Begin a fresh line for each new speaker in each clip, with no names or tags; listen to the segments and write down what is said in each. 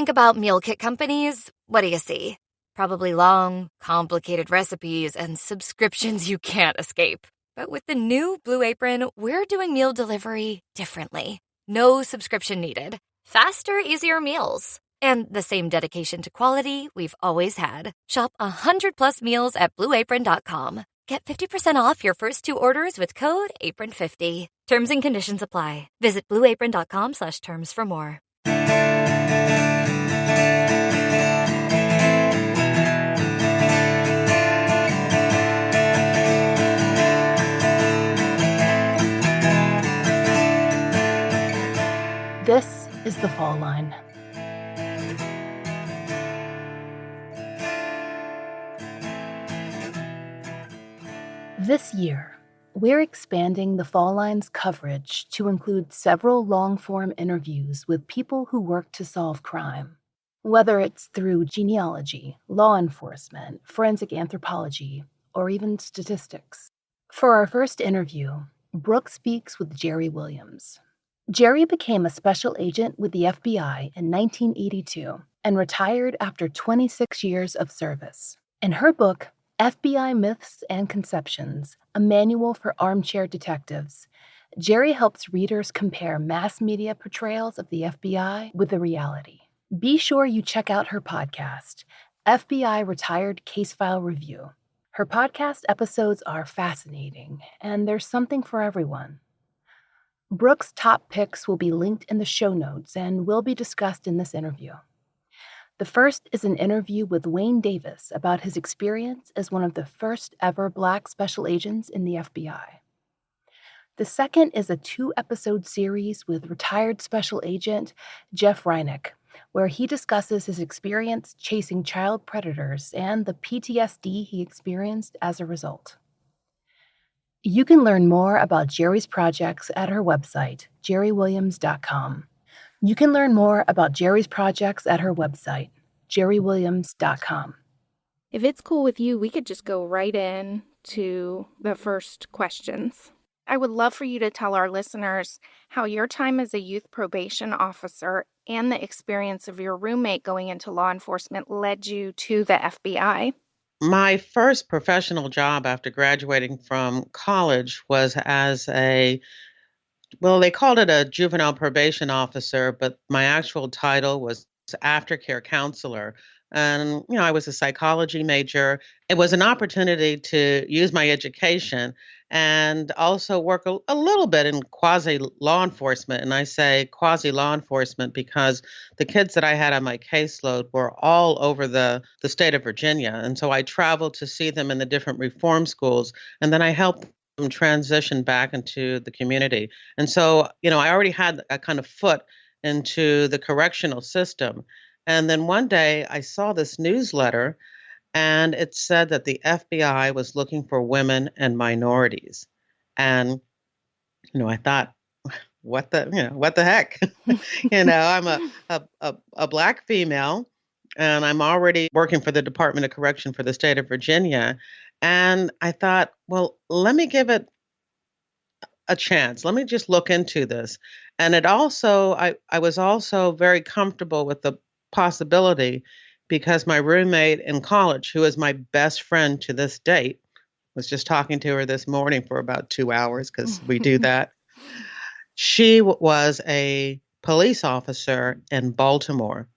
think about meal kit companies, what do you see? Probably long, complicated recipes and subscriptions you can't escape. But with the new Blue Apron, we're doing meal delivery differently. No subscription needed. Faster, easier meals. And the same dedication to quality we've always had. Shop 100+ meals at blueapron.com. Get 50% off your first 2 orders with code APRON50. Terms and conditions apply. Visit blueapron.com/terms for more.
This is The Fall Line. This year, we're expanding The Fall Line's coverage to include several long-form interviews with people who work to solve crime, whether it's through genealogy, law enforcement, forensic anthropology, or even statistics. For our first interview, Brooke speaks with Jerri Williams. Jerri became a special agent with the FBI in 1982 and retired after 26 years of service. In her book, FBI Myths and Misconceptions, a manual for armchair detectives, Jerri helps readers compare mass media portrayals of the FBI with the reality. Be sure you check out her podcast, FBI Retired Casefile Review. Her podcast episodes are fascinating, and there's something for everyone. Brooke's top picks will be linked in the show notes and will be discussed in this interview. The first is an interview with Wayne Davis about his experience as one of the first ever Black special agents in the FBI. The second is a 2-episode series with retired special agent Jeff Reinick, where he discusses his experience chasing child predators and the PTSD he experienced as a result. You can learn more about Jerri's projects at her website, jerriwilliams.com. You can learn more about Jerri's projects at her website, jerriwilliams.com.
If it's cool with you, we could just go right in to the first questions. I would love for you to tell our listeners how your time as a youth probation officer and the experience of your roommate going into law enforcement led you to the FBI.
My first professional job after graduating from college was as they called it a juvenile probation officer, but my actual title was aftercare counselor. And, I was a psychology major. It was an opportunity to use my education and also work a little bit in quasi-law enforcement. And I say quasi-law enforcement because the kids that I had on my caseload were all over the state of Virginia. And so I traveled to see them in the different reform schools, and then I helped them transition back into the community. And so, I already had a kind of foot into the correctional system. And then one day I saw this newsletter, and it said that the FBI was looking for women and minorities. And, I thought, what the heck? I'm a Black female, and I'm already working for the Department of Correction for the state of Virginia. And I thought, well, let me give it a chance. Let me just look into this. And it also, I was also very comfortable with the possibility because my roommate in college, who is my best friend to this date, was just talking to her this morning for about 2 hours because we do that. She was a police officer in Baltimore.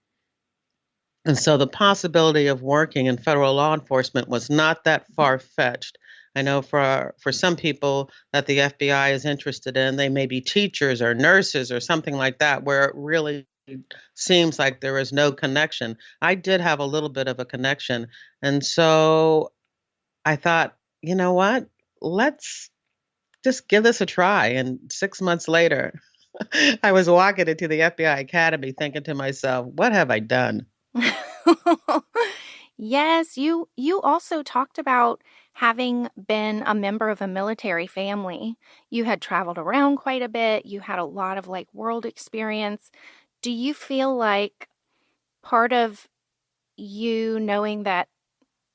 And so the possibility of working in federal law enforcement was not that far-fetched. I know for some people that the FBI is interested in, they may be teachers or nurses or something like that, where it really seems like there is no connection. I did have a little bit of a connection. And so I thought, you know what? Let's just give this a try. And 6 months later, I was walking into the FBI Academy thinking to myself, what have I done?
Yes, you also talked about having been a member of a military family. You had traveled around quite a bit. You had a lot of world experience. Do you feel like part of you knowing that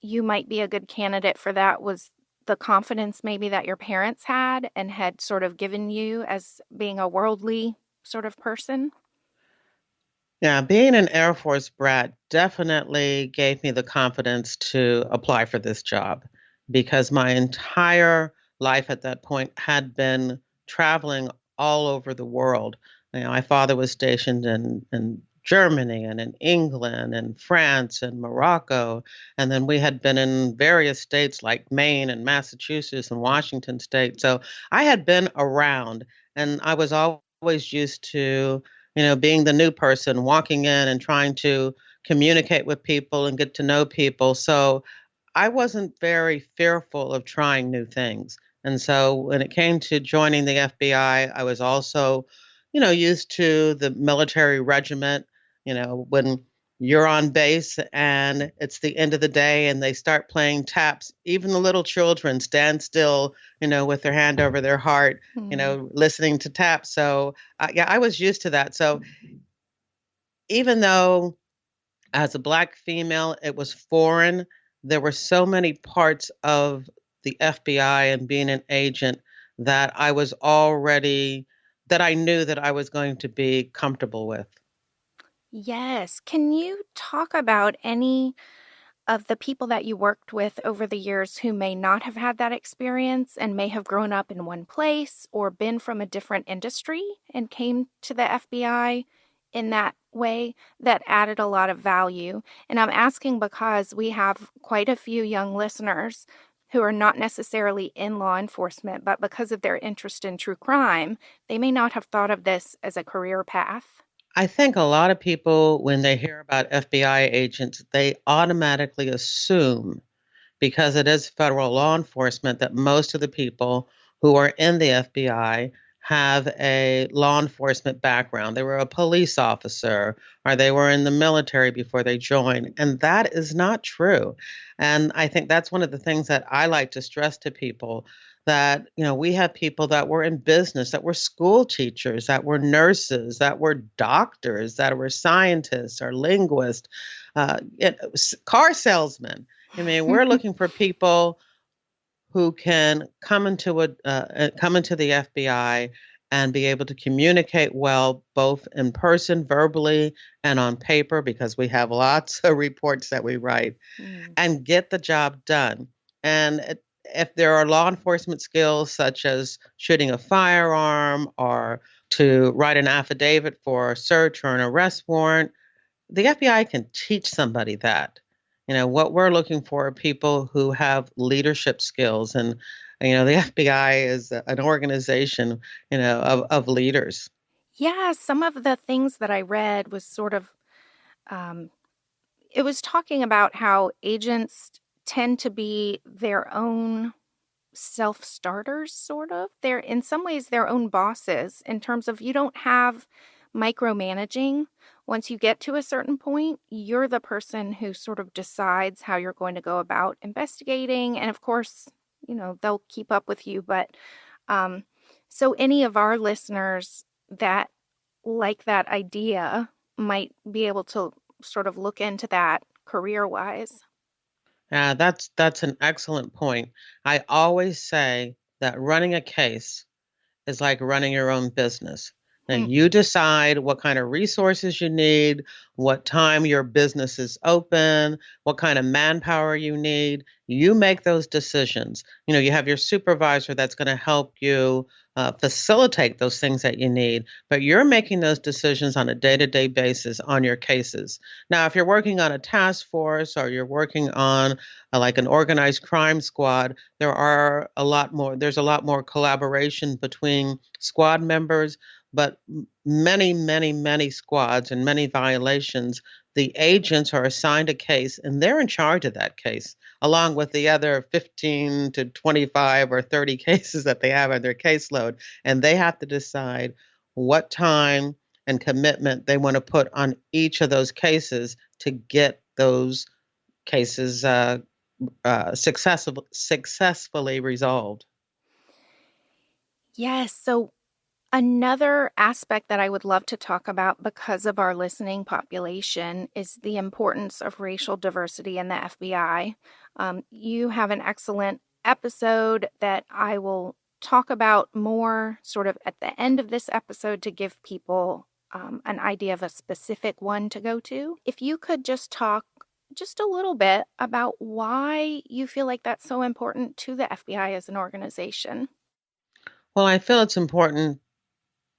you might be a good candidate for that was the confidence maybe that your parents had and had sort of given you as being a worldly sort of person?
Yeah, being an Air Force brat definitely gave me the confidence to apply for this job because my entire life at that point had been traveling all over the world. My father was stationed in Germany and in England and France and Morocco. And then we had been in various states like Maine and Massachusetts and Washington State. So I had been around and I was always used to being the new person, walking in and trying to communicate with people and get to know people. So I wasn't very fearful of trying new things. And so when it came to joining the FBI, I was also, used to the military regiment, when you're on base and it's the end of the day and they start playing taps, even the little children stand still, with their hand over their heart, listening to taps. So, yeah, I was used to that. So even though as a Black female, it was foreign. There were so many parts of the FBI and being an agent that that I knew that I was going to be comfortable with.
Yes. Can you talk about any of the people that you worked with over the years who may not have had that experience and may have grown up in one place or been from a different industry and came to the FBI in that way that added a lot of value? And I'm asking because we have quite a few young listeners who are not necessarily in law enforcement, but because of their interest in true crime, they may not have thought of this as a career path.
I think a lot of people, when they hear about FBI agents, they automatically assume because it is federal law enforcement that most of the people who are in the FBI have a law enforcement background. They were a police officer or they were in the military before they joined. And that is not true. And I think that's one of the things that I like to stress to people that, we have people that were in business, that were school teachers, that were nurses, that were doctors, that were scientists or linguists, car salesmen. I mean, we're looking for people who can come into the FBI and be able to communicate well, both in person, verbally, and on paper, because we have lots of reports that we write,
Mm.
and get the job done. And if there are law enforcement skills such as shooting a firearm or to write an affidavit for a search or an arrest warrant, the FBI can teach somebody that. What we're looking for are people who have leadership skills. And, the FBI is an organization, of leaders.
Yeah, some of the things that I read was sort of, um, it was talking about how agents tend to be their own self-starters, sort of. They're in some ways their own bosses in terms of you don't have micromanaging. Once you get to a certain point, you're the person who sort of decides how you're going to go about investigating. And of course, they'll keep up with you. But um, so any of our listeners that like that idea might be able to sort of look into that career-wise.
Yeah, that's an excellent point. I always say that running a case is like running your own business. Now,
Hmm.
you decide what kind of resources you need, what time your business is open, what kind of manpower you need. You make those decisions. You have your supervisor that's going to help you facilitate those things that you need, but you're making those decisions on a day to day basis on your cases. Now, if you're working on a task force or you're working on like an organized crime squad, there's a lot more collaboration between squad members, but many, many, many squads and many violations, the agents are assigned a case and they're in charge of that case, along with the other 15 to 25 or 30 cases that they have on their caseload. And they have to decide what time and commitment they want to put on each of those cases to get those cases successfully resolved.
Yes. So another aspect that I would love to talk about because of our listening population is the importance of racial diversity in the FBI. You have an excellent episode that I will talk about more sort of at the end of this episode to give people an idea of a specific one to go to. If you could just talk just a little bit about why you feel like that's so important to the FBI as an organization.
Well, I feel it's important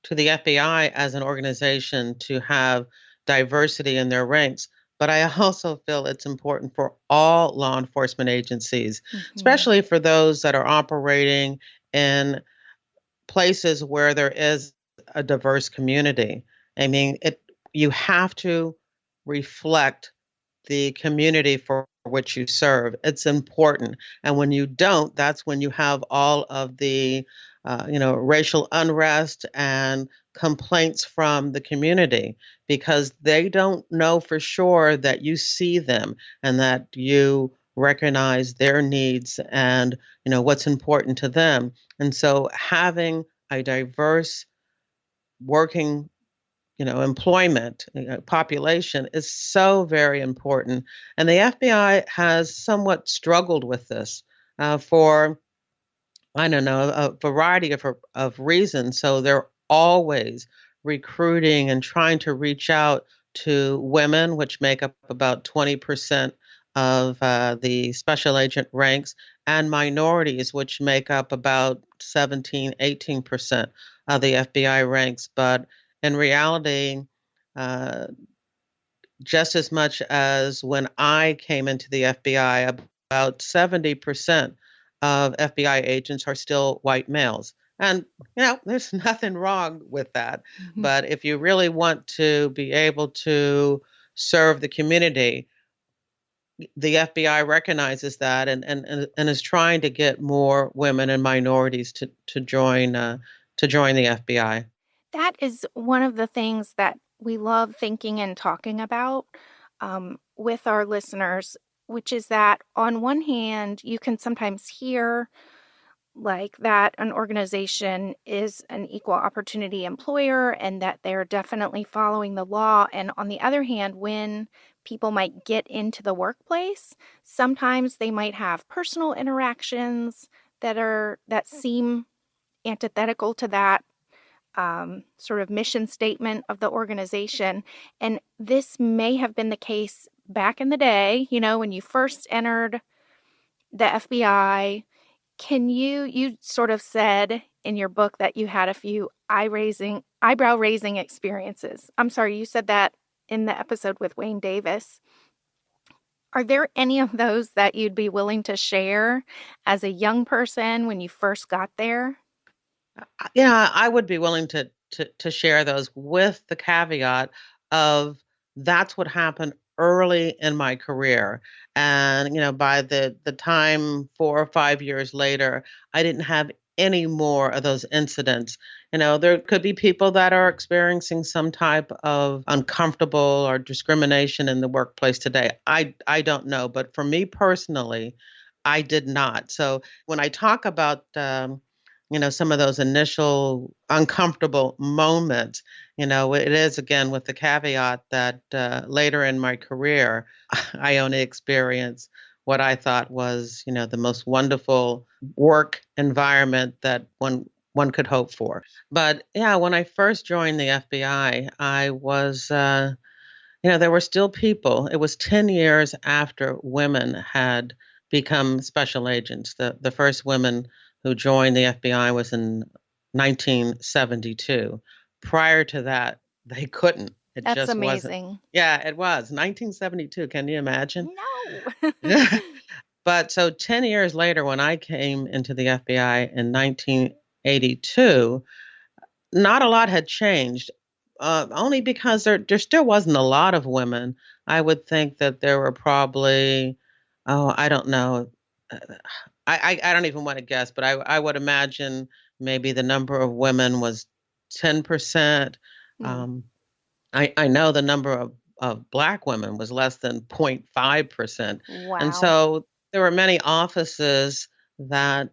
to the FBI as an organization to have diversity in their ranks. But I also feel it's important for all law enforcement agencies,
Mm-hmm.
especially for those that are operating in places where there is a diverse community. I mean, you have to reflect the community for which you serve. It's important. And when you don't, that's when you have all of the, racial unrest and complaints from the community because they don't know for sure that you see them and that you recognize their needs and what's important to them. And so having a diverse working employment population is so very important. And the FBI has somewhat struggled with this for, I don't know, a variety of reasons. So they're always recruiting and trying to reach out to women, which make up about 20% of the special agent ranks, and minorities, which make up about 17, 18% of the FBI ranks. But in reality, uh, just as much as when I came into the FBI, about 70% of FBI agents are still white males. And, there's nothing wrong with that.
Mm-hmm.
But if you really want to be able to serve the community, the FBI recognizes that and is trying to get more women and minorities to join the FBI.
That is one of the things that we love thinking and talking about with our listeners, which is that on one hand, you can sometimes hear like that an organization is an equal opportunity employer and that they're definitely following the law. And on the other hand, when people might get into the workplace, sometimes they might have personal interactions that seem antithetical to that sort of mission statement of the organization. And this may have been the case back in the day, when you first entered the FBI. You sort of said in your book that you had a few eyebrow raising experiences. I'm sorry, you said that in the episode with Wayne Davis. Are there any of those that you'd be willing to share as a young person when you first got there?
Yeah, I would be willing to share those with the caveat of that's what happened early in my career. And, by the time 4 or 5 years later, I didn't have any more of those incidents. There could be people that are experiencing some type of uncomfortable or discrimination in the workplace today. I don't know. But for me personally, I did not. So when I talk about some of those initial uncomfortable moments. It is again with the caveat that later in my career, I only experienced what I thought was, the most wonderful work environment that one could hope for. But yeah, when I first joined the FBI, I was, there were still people. It was 10 years after women had become special agents. The first women who joined the FBI was in 1972. Prior to that, they couldn't. It
That's
just wasn't.
amazing.
Yeah, it was 1972. Can you imagine?
No.
But so 10 years later, when I came into the FBI in 1982, not a lot had changed, only because there still wasn't a lot of women. I would think that there were probably, oh, I don't know. uh, I don't even want to guess, but I would imagine maybe the number of women was 10%.
Mm.
Um, I know the number of Black women was less than 0.5%. And
Wow.
so there were many offices that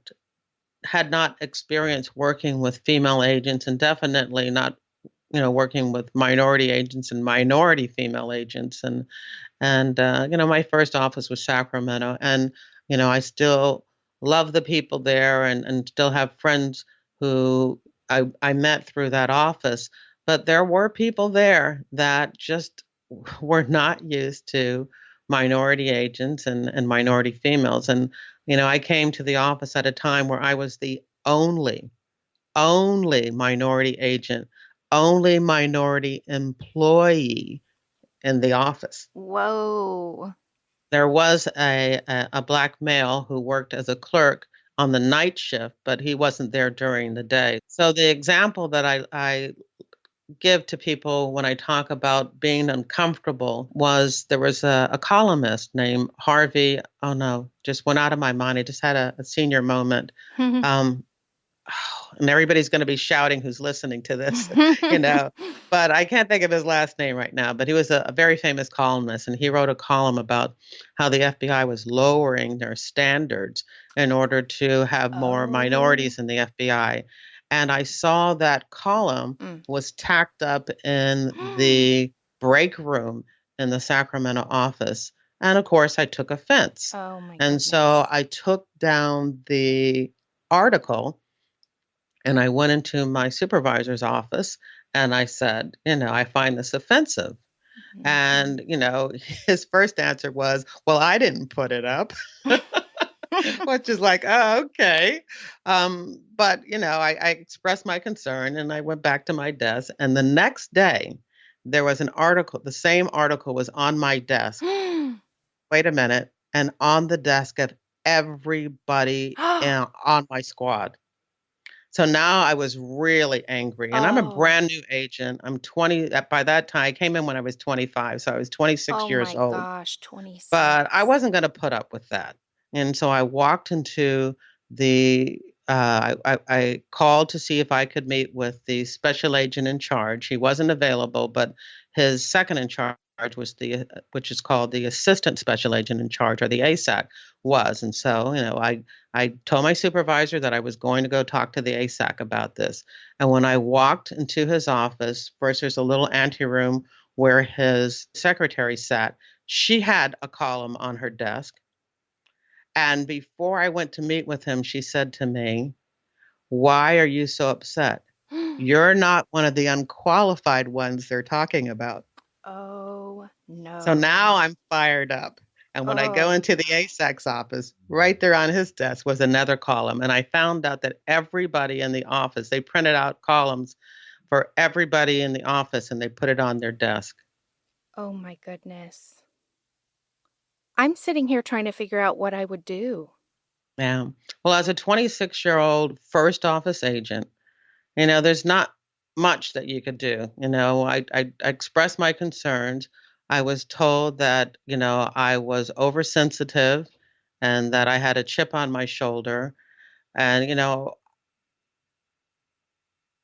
had not experienced working with female agents and definitely not working with minority agents and minority female agents. And my first office was Sacramento, and I still love the people there, and still have friends who I met through that office. But there were people there that just were not used to minority agents and minority females. And, I came to the office at a time where I was the only minority agent, only minority employee in the office.
Whoa.
There was a black male who worked as a clerk on the night shift, but he wasn't there during the day. So the example that I give to people when I talk about being uncomfortable was there was a columnist named Harvey. Oh no, just went out of my mind. I just had a senior moment. Um, and everybody's going to be shouting who's listening to this, but I can't think of his last name right now. But he was a very famous columnist, and he wrote a column about how the FBI was lowering their standards in order to have more minorities in the FBI. And I saw that column was tacked up in the break room in the Sacramento office. And of course, I took offense.
Oh my
And
goodness.
so I took down the article and I went into my supervisor's office and I said, I find this offensive.
Mhm.
And, his first answer was, well, I didn't put it up, which is like, oh, okay. But, I expressed my concern and I went back to my desk. And the next day, there was an article, the same article was on my desk. Wait a minute. And on the desk of everybody on my squad. So now I was really angry, and I'm a brand new agent. I'm 20. By that time, I came in when I was 25, so I was 26 years old.
Oh my gosh, 26.
But I wasn't going to put up with that. And so I walked into I called to see if I could meet with the special agent in charge. He wasn't available, but his second in charge was which is called the assistant special agent in charge, or the ASAC was. And so, I told my supervisor that I was going to go talk to the ASAC about this. And when I walked into his office, first there's a little anteroom where his secretary sat. She had a column on her desk. And before I went to meet with him, she said to me, "Why are you so upset? You're not one of the unqualified ones they're talking about."
Oh no.
So now I'm fired up. And when I go into the ASAC's office, right there on his desk was another column. And I found out that everybody in the office, they printed out columns for everybody in the office and they put it on their desk.
Oh my goodness. I'm sitting here trying to figure out what I would do.
Yeah. Well, as a 26-year-old first office agent, there's not much that you could do. I expressed my concerns. I was told that, I was oversensitive and that I had a chip on my shoulder. And,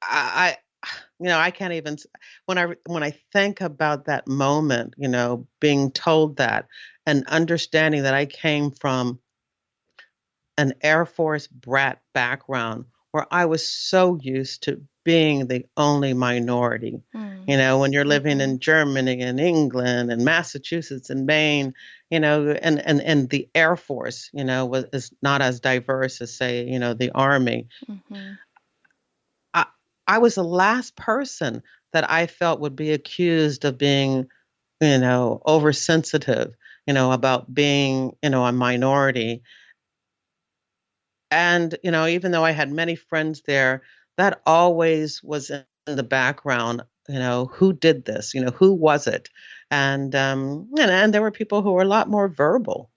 I I can't even, when I think about that moment, being told that and understanding that I came from an Air Force brat background where I was so used to being the only minority. When you're living in Germany and England and Massachusetts and Maine, and the Air Force, is not as diverse as, say, the Army. I was the last person that I felt would be accused of being, oversensitive, about being, a minority. And, even though I had many friends there, that always was in the background, who did this? Who was it? And there were people who were a lot more verbal,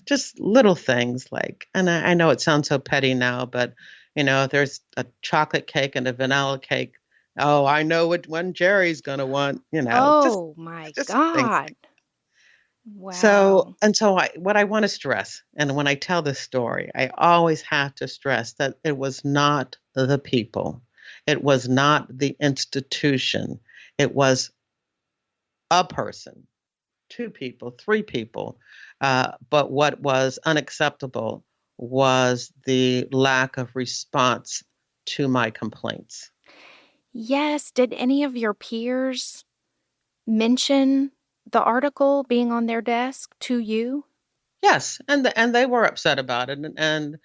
just little things like, and I know it sounds so petty now, but, if there's a chocolate cake and a vanilla cake, oh, I know when Jerry's going to want,
Oh my
just
God.
things.
Wow.
So what I want to stress, and when I tell this story, I always have to stress that it was not the people. It was not the institution. It was a person, two people, three people. But what was unacceptable was the lack of response to my complaints.
Yes. Did any of your peers mention the article being on their desk to you?
Yes, and they were upset about it, and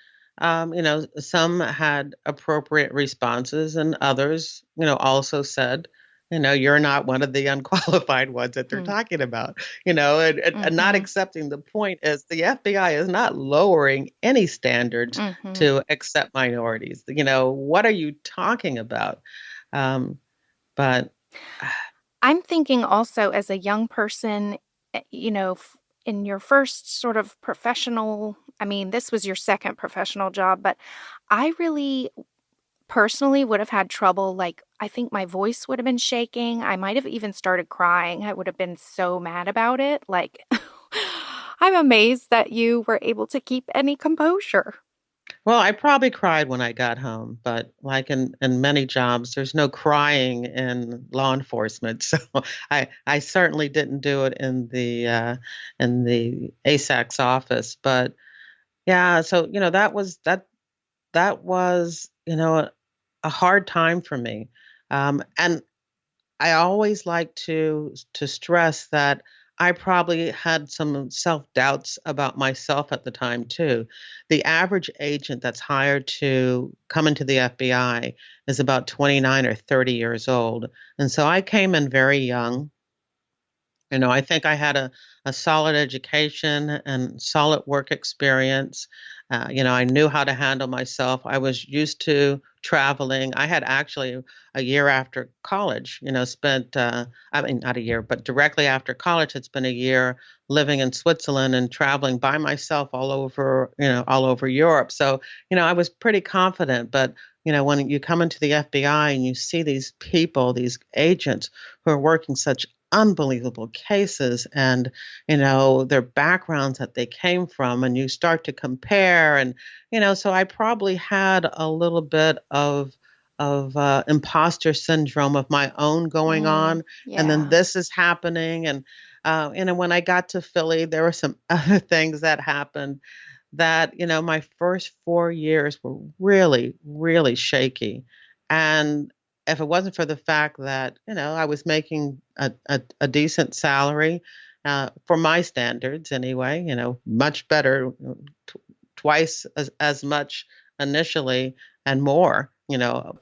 some had appropriate responses, and others, also said, you're not one of the unqualified ones that they're
Mm.
talking about, and not accepting the point is the FBI is not lowering any standards to accept minorities. What are you talking about? But
I'm thinking also as a young person, in your first sort of professional, I mean, this was your second professional job, but I really personally would have had trouble. Like, I think my voice would have been shaking. I might have even started crying. I would have been so mad about it. Like, I'm amazed that you were able to keep any composure.
well, I probably cried when I got home, but like in many jobs, there's no crying in law enforcement. So I certainly didn't do it in the ASAC's office. But yeah, so that was a hard time for me. And I always like to stress that I probably had some self-doubts about myself at the time too. The average agent that's hired to come into the FBI is about 29 or 30 years old. And so I came in very young. I think I had a solid education and solid work experience. I knew how to handle myself. I was used to traveling. I had actually a year after college, spent, I mean, not a year, but directly after college, it's been a year living in Switzerland and traveling by myself all over Europe. So, I was pretty confident. But, when you come into the FBI and you see these people, these agents who are working such unbelievable cases and their backgrounds that they came from, and you start to compare, and so I probably had a little bit of imposter syndrome of my own going on, and then
Yeah.
this is happening. And when I got to Philly, there were some other things that happened that my first 4 years were really, really shaky. And if it wasn't for the fact that I was making a decent salary, for my standards anyway, much better, twice as much initially and more,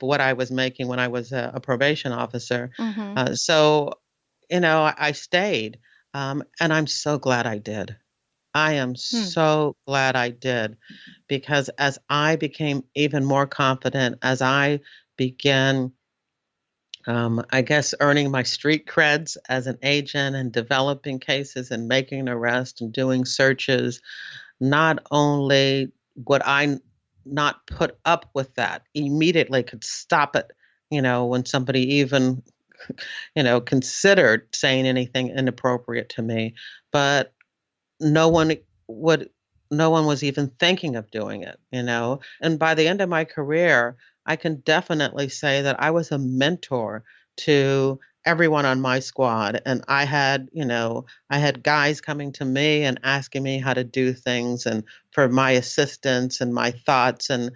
what I was making when I was a probation officer.
Mm-hmm.
So I stayed, and I'm so glad I did. I am so glad I did, because as I became even more confident, as I began, I guess, earning my street creds as an agent and developing cases and making an arrest and doing searches, not only would I not put up with that, immediately could stop it, when somebody even, considered saying anything inappropriate to me, but no one would no one was even thinking of doing it. And by the end of my career, I can definitely say that I was a mentor to everyone on my squad. And I had guys coming to me and asking me how to do things and for my assistance and my thoughts. And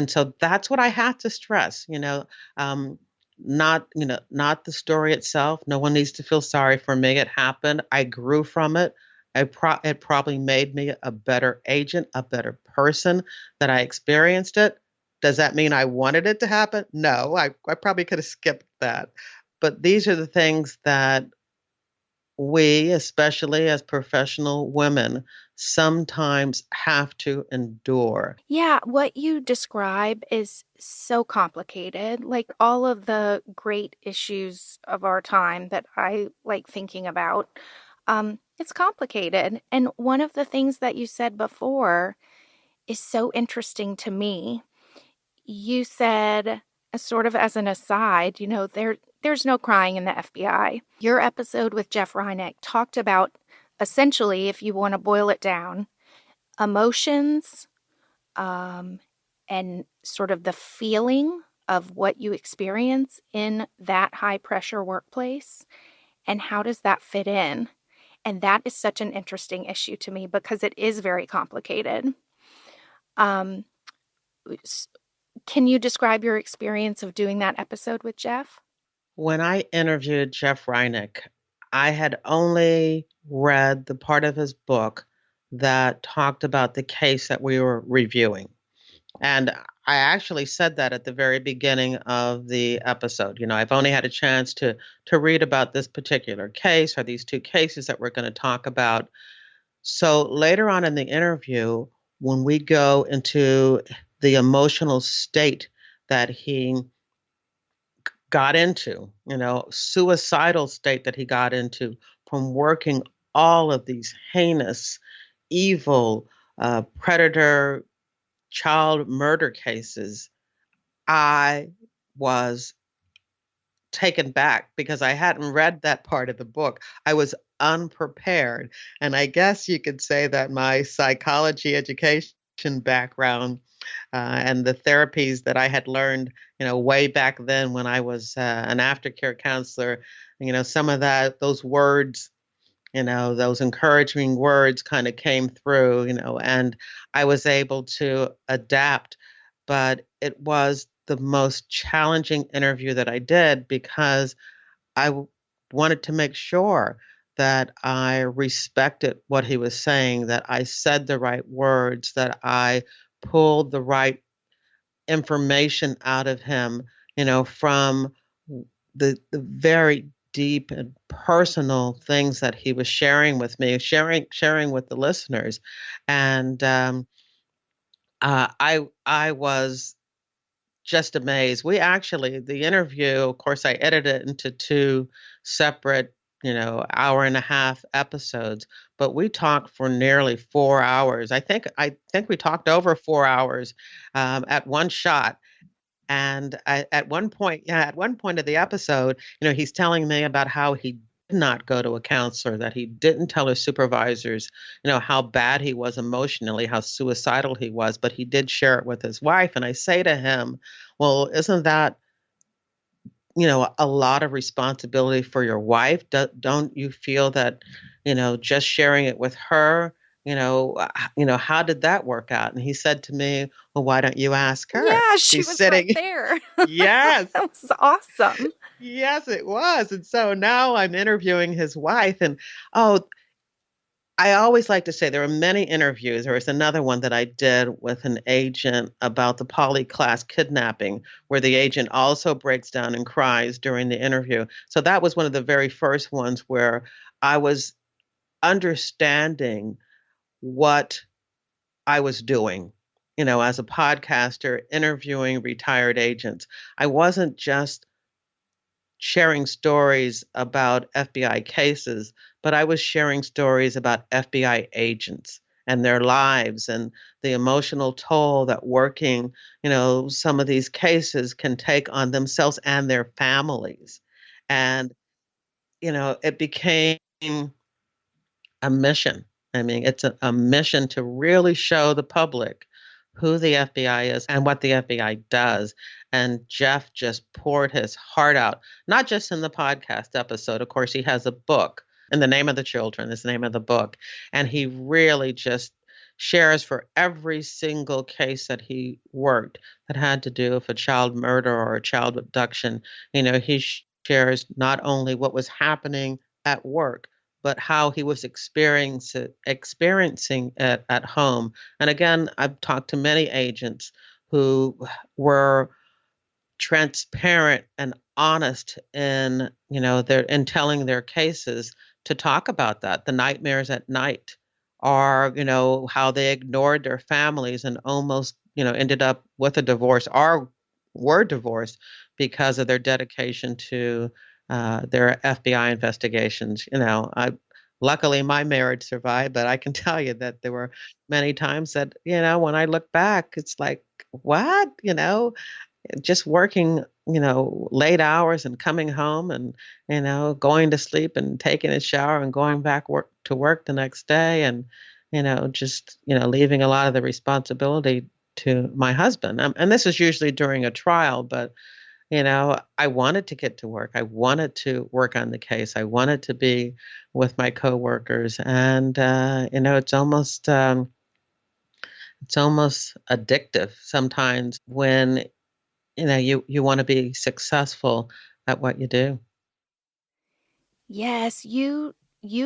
so that's what I had to stress. Not the story itself. No one needs to feel sorry for me. It happened. I grew from it. It probably made me a better agent, a better person that I experienced it. Does that mean I wanted it to happen? No, I probably could have skipped that. But these are the things that we, especially as professional women, sometimes have to endure.
Yeah, what you describe is so complicated. Like all of the great issues of our time that I like thinking about, it's complicated. And one of the things that you said before is so interesting to me. You said, sort of as an aside, there's no crying in the FBI. Your episode with Jeff Reineck talked about, essentially, if you want to boil it down, emotions, and sort of the feeling of what you experience in that high pressure workplace, and how does that fit in? And that is such an interesting issue to me because it is very complicated. Um, can you describe your experience of doing that episode with Jeff?
When I interviewed Jeff Reineck, I had only read the part of his book that talked about the case that we were reviewing. And I actually said that at the very beginning of the episode. I've only had a chance to read about this particular case or these two cases that we're going to talk about. So later on in the interview, when we go into the emotional state that he got into, suicidal state that he got into from working all of these heinous, evil, predator, child murder cases, I was taken back because I hadn't read that part of the book. I was unprepared. And I guess you could say that my psychology education background and the therapies that I had learned, way back then when I was an aftercare counselor, some of those words, those encouraging words kind of came through, and I was able to adapt. But it was the most challenging interview that I did because wanted to make sure that I respected what he was saying, that I said the right words, that I pulled the right information out of him, from the very deep and personal things that he was sharing with me, sharing with the listeners, and I was just amazed. The interview, of course, I edited it into two separate, hour and a half episodes, but we talked for nearly 4 hours. I think we talked over 4 hours at one shot. And at one point, yeah, at one point of the episode, he's telling me about how he did not go to a counselor, that he didn't tell his supervisors, how bad he was emotionally, how suicidal he was, but he did share it with his wife. And I say to him, well, isn't that, a lot of responsibility for your wife? Don't you feel that, just sharing it with her, how did that work out? And he said to me, well, why don't you ask her?
Yeah, she
She's
was
sitting.
right there.
Yes.
That was awesome.
Yes, it was. And so now I'm interviewing his wife. And oh, I always like to say there are many interviews. There was another one that I did with an agent about the poly class kidnapping, where the agent also breaks down and cries during the interview. So that was one of the very first ones where I was understanding what I was doing, as a podcaster, interviewing retired agents. I wasn't just sharing stories about FBI cases, but I was sharing stories about FBI agents and their lives and the emotional toll that working, some of these cases can take on themselves and their families. And, it became a mission. I mean, it's a mission to really show the public who the FBI is and what the FBI does. And Jeff just poured his heart out, not just in the podcast episode. Of course, he has a book, and The Name of the Children is the name of the book. And he really just shares for every single case that he worked that had to do with a child murder or a child abduction. He shares not only what was happening at work, but how he was experiencing it at home. And again, I've talked to many agents who were transparent and honest in, in telling their cases, to talk about that, the nightmares at night, or, how they ignored their families and almost, ended up with a divorce or were divorced because of their dedication to their FBI investigations. Luckily my marriage survived, but I can tell you that there were many times that, when I look back, it's like, what, just working, late hours and coming home and, going to sleep and taking a shower and going back to work the next day, and, just, leaving a lot of the responsibility to my husband. And this is usually during a trial, but, I wanted to get to work. I wanted to work on the case. I wanted to be with my coworkers. And, it's almost addictive sometimes when you want to be successful at what you do.
Yes, you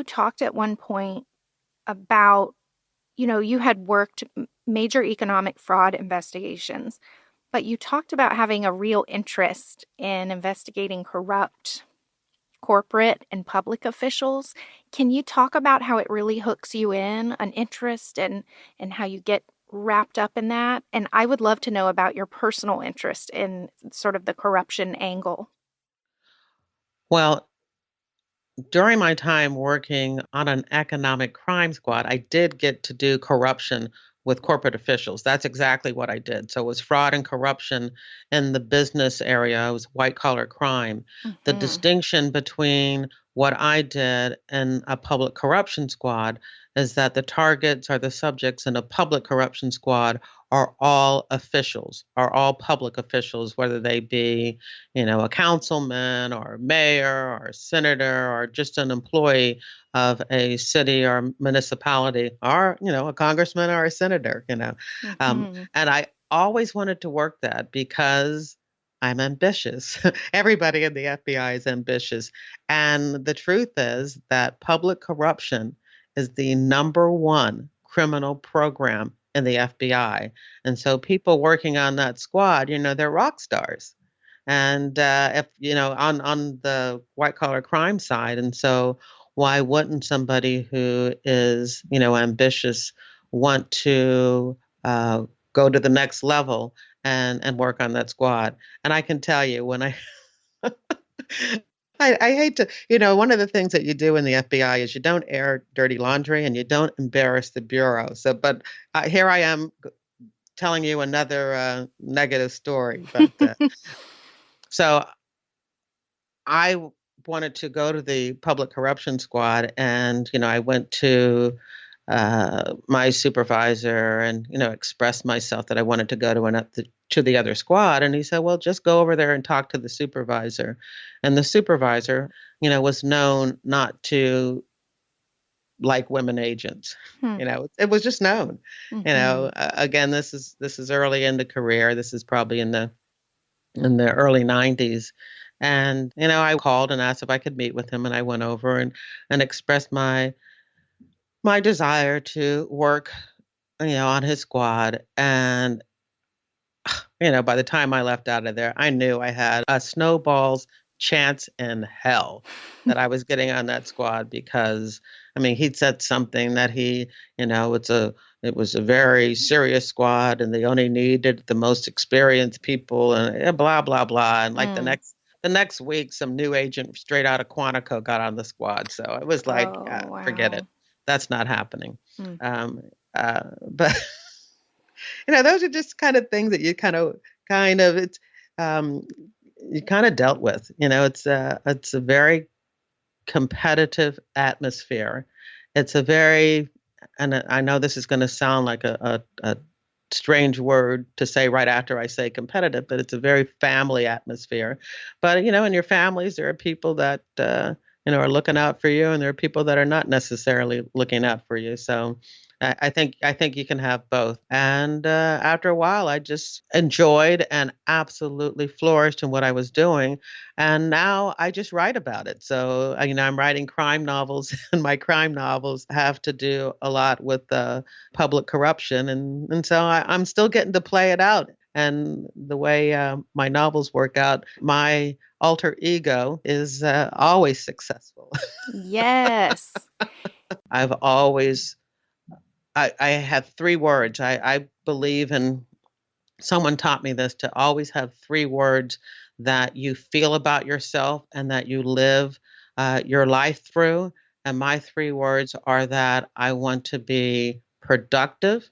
talked at one point about, you had worked major economic fraud investigations. but you talked about having a real interest in investigating corrupt corporate and public officials. Can you talk about how it really hooks you in, an interest, and how you get wrapped up in that? And I would love to know about your personal interest in sort of the corruption angle.
Well, during my time working on an economic crime squad, I did get to do corruption with corporate officials. That's exactly what I did. So it was fraud and corruption in the business area. It was white collar crime. The
Mm-hmm.
distinction between what I did and a public corruption squad is that the targets or the subjects in a public corruption squad are all officials, are all public officials, whether they be, a councilman or a mayor or a senator or just an employee of a city or municipality or, a congressman or a senator.
Mm-hmm.
And I always wanted to work that because I'm ambitious. Everybody in the FBI is ambitious. And the truth is that public corruption is the number one criminal program in the FBI. And so people working on that squad, they're rock stars. And if on the white collar crime side, and so why wouldn't somebody who is ambitious want to go to the next level and work on that squad? And I can tell you when I hate to, one of the things that you do in the FBI is you don't air dirty laundry and you don't embarrass the bureau. So, but here I am telling you another negative story. But so I wanted to go to the public corruption squad, and I went to my supervisor and expressed myself that I wanted to go to the other squad, and he said, "Well, just go over there and talk to the supervisor." And the supervisor, was known not to like women agents.
Hmm.
It was just known.
Mm-hmm.
Again, this is early in the career. This is probably in the early 90s. And, I called and asked if I could meet with him, and I went over and expressed my desire to work, on his squad. And, by the time I left out of there, I knew I had a snowball's chance in hell that I was getting on that squad because, he'd said something that it was a very serious squad and they only needed the most experienced people and blah, blah, blah. And like the next week, some new agent straight out of Quantico got on the squad. So it was like,
Oh,
forget
wow.
it. That's not happening.
Hmm.
But those are just kind of things that you it's you kind of dealt with. It's a very competitive atmosphere. It's a very, and I know this is going to sound like a strange word to say right after I say competitive, but it's a very family atmosphere. But in your families, there are people that are looking out for you, and there are people that are not necessarily looking out for you. So I think you can have both. And after a while, I just enjoyed and absolutely flourished in what I was doing. And now I just write about it. So I'm writing crime novels, and my crime novels have to do a lot with public corruption, and so I'm still getting to play it out. And the way my novels work out, my alter ego is always successful.
Yes.
I've always I have three words. I believe in, someone taught me this, to always have three words that you feel about yourself and that you live your life through. And my three words are that I want to be productive,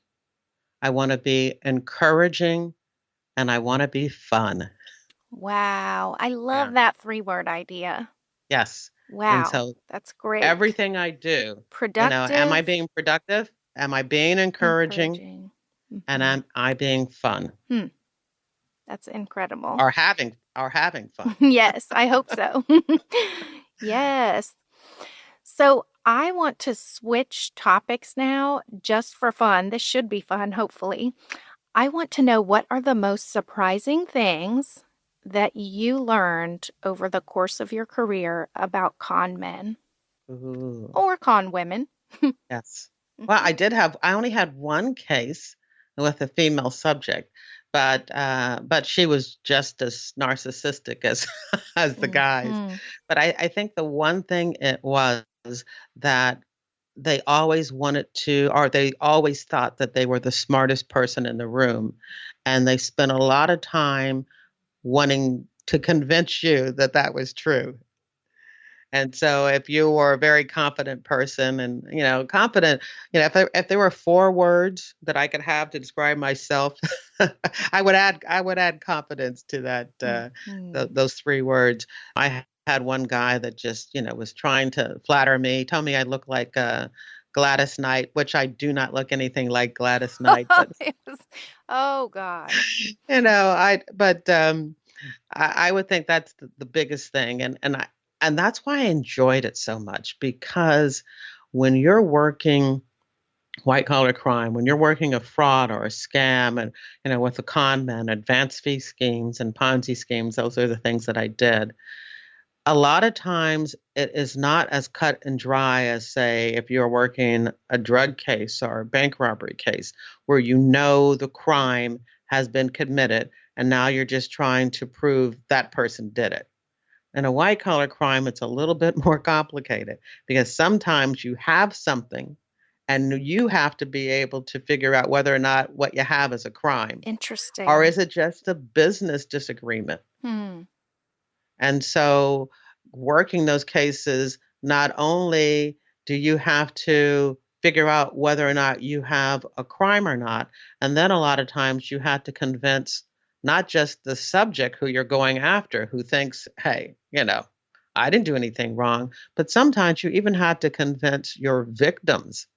I want to be encouraging, and I want to be fun.
Wow. I
Yeah.
love that 3-word idea.
Yes. And
Wow.
so
That's great.
everything I do, am I
Productive,
being productive? Am I being encouraging?
encouraging.
And
Mhm.
am I being fun?
That's incredible.
Or having fun?
Yes, I hope so. Yes. So I want to switch topics now just for fun. This should be fun, hopefully. I want to know, what are the most surprising things that you learned over the course of your career about con men
Ooh,
or con women?
yes. Well, I only had one case with a female subject, but she was just as narcissistic as as the guys.
Mhm.
But I think the one thing it was that they always wanted to, or they always thought that they were the smartest person in the room, and they spent a lot of time wanting to convince you that that was true. And so if you were a very confident person and, confident, if there were 4 words that I could have to describe myself, I would add confidence to that,
Mhm.
those 3 words. I had one guy that just, was trying to flatter me, tell me I look like, Gladys Knight, which I do not look anything like Gladys Knight, but,
It was oh god.
I would think that's the biggest thing, and that's why I enjoyed it so much because when you're working white collar crime, when you're working a fraud or a scam, and with a con man, advance fee schemes and Ponzi schemes, those are the things that I did. A lot of times, it is not as cut and dry as, say, if you're working a drug case or a bank robbery case, where the crime has been committed, and now you're just trying to prove that person did it. In a white collar crime, it's a little bit more complicated because sometimes you have something and you have to be able to figure out whether or not what you have is a crime, or
Interesting.
is it just a business disagreement?
Hmm.
And so, working those cases, not only do you have to figure out whether or not you have a crime or not, and then a lot of times you have to convince not just the subject who you're going after, who thinks, hey, I didn't do anything wrong, but sometimes you even have to convince your victims,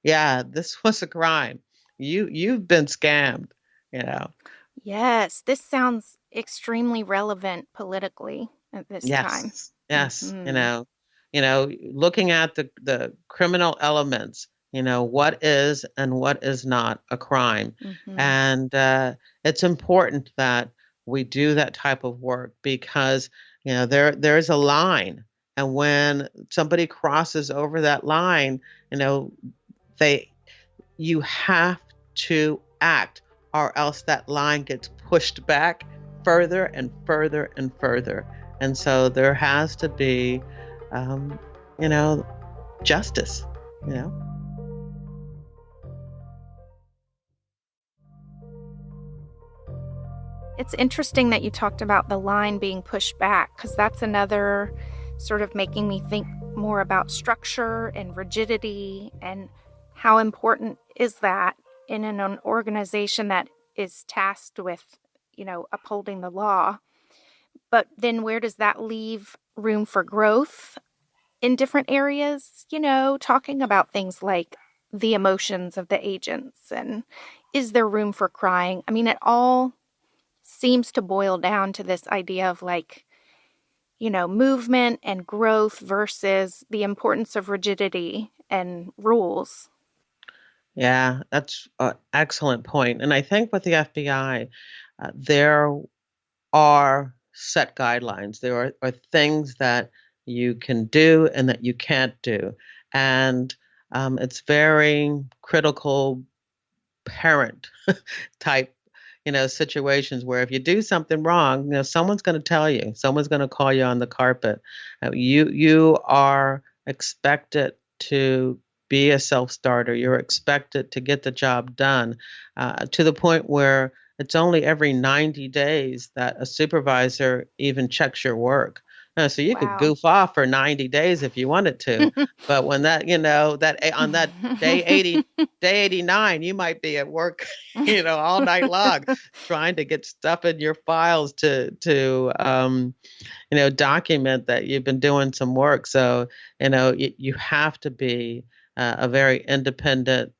yeah, this was a crime. You've been scammed, you know.
Yes, this sounds extremely relevant politically at this time.
Yes, yes,
Mhm.
looking at the criminal elements, what is and what is not a crime.
Mhm.
And it's important that we do that type of work because, there's a line. And when somebody crosses over that line, you know, they you have to act, or else that line gets pushed back further and further and further. And so there has to be, um, you know, justice, you know.
It's interesting that you talked about the line being pushed back because that's another sort of making me think more about structure and rigidity and how important is that in an organization that is tasked with, upholding the law. But then where does that leave room for growth in different areas? Talking about things like the emotions of the agents and is there room for crying? I mean, it all seems to boil down to this idea of movement and growth versus the importance of rigidity and rules.
Yeah, that's an excellent point. And I think with the FBI, there are set guidelines. There are things that you can do and that you can't do. And it's very critical parent type, situations where if you do something wrong, someone's going to tell you, someone's going to call you on the carpet. You are expected to be a self-starter. You're expected to get the job done to the point where it's only every 90 days that a supervisor even checks your work. So you could
Wow.
goof off for 90 days if you wanted to, but when on that day 80, day 89, you might be at work, all night long trying to get stuff in your files to document that you've been doing some work. So, you have to be a very independent,